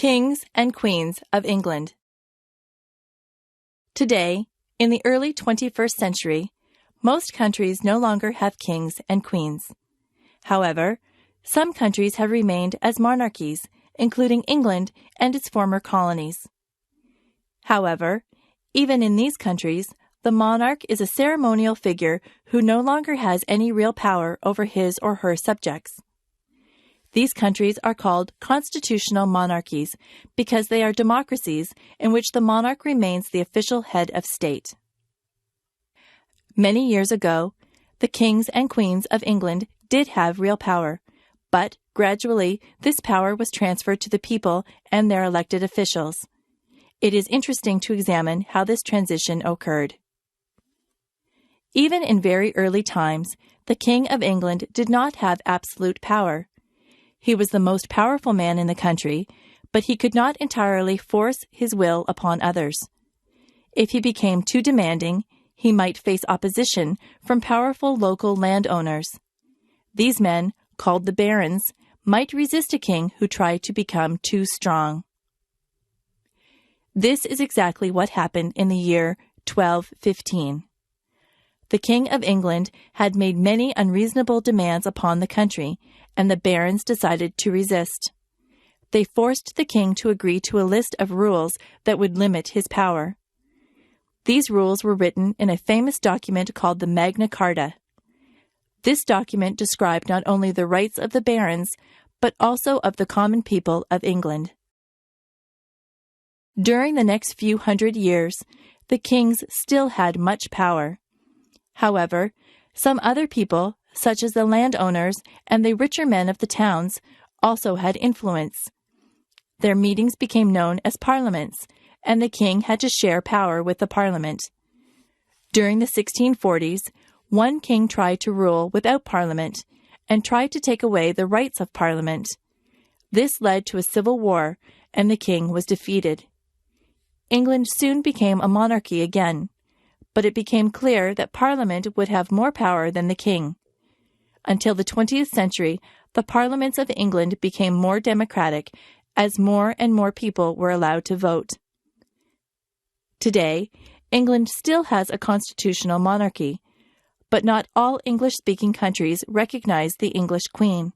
Kings and Queens of England. Today, in the early 21st century, most countries no longer have kings and queens. However, some countries have remained as monarchies, including England and its former colonies. However, even in these countries, the monarch is a ceremonial figure who no longer has any real power over his or her subjects. These countries are called constitutional monarchies because they are democracies in which the monarch remains the official head of state. Many years ago, the kings and queens of England did have real power, but gradually this power was transferred to the people and their elected officials. It is interesting to examine how this transition occurred. Even in very early times, the King of England did not have absolute power. He was the most powerful man in the country, but he could not entirely force his will upon others. If he became too demanding, he might face opposition from powerful local landowners. These men, called the barons, might resist a king who tried to become too strong. This is exactly what happened in the year 1215. The King of England had made many unreasonable demands upon the country, and the barons decided to resist. They forced the king to agree to a list of rules that would limit his power. These rules were written in a famous document called the Magna Carta. This document described not only the rights of the barons, but also of the common people of England. During the next few hundred years, the kings still had much power. However, some other people, such as the landowners and the richer men of the towns, also had influence. Their meetings became known as parliaments, and the king had to share power with the parliament. During the 1640s, one king tried to rule without parliament and tried to take away the rights of parliament. This led to a civil war, and the king was defeated. England soon became a monarchy again, but it became clear that Parliament would have more power than the king. Until the 20th century, the parliaments of England became more democratic as more and more people were allowed to vote. Today, England still has a constitutional monarchy, but not all English-speaking countries recognize the English Queen.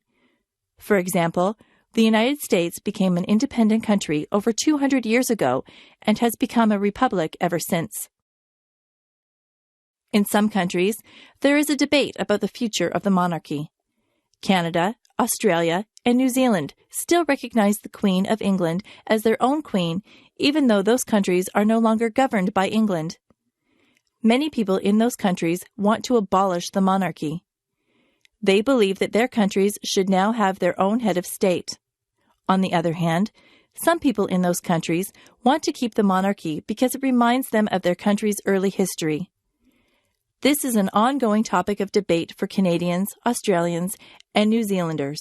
For example, the United States became an independent country over 200 years ago and has become a republic ever since. In some countries, there is a debate about the future of the monarchy. Canada, Australia, and New Zealand still recognize the Queen of England as their own queen, even though those countries are no longer governed by England. Many people in those countries want to abolish the monarchy. They believe that their countries should now have their own head of state. On the other hand, some people in those countries want to keep the monarchy because it reminds them of their country's early history. This is an ongoing topic of debate for Canadians, Australians, and New Zealanders.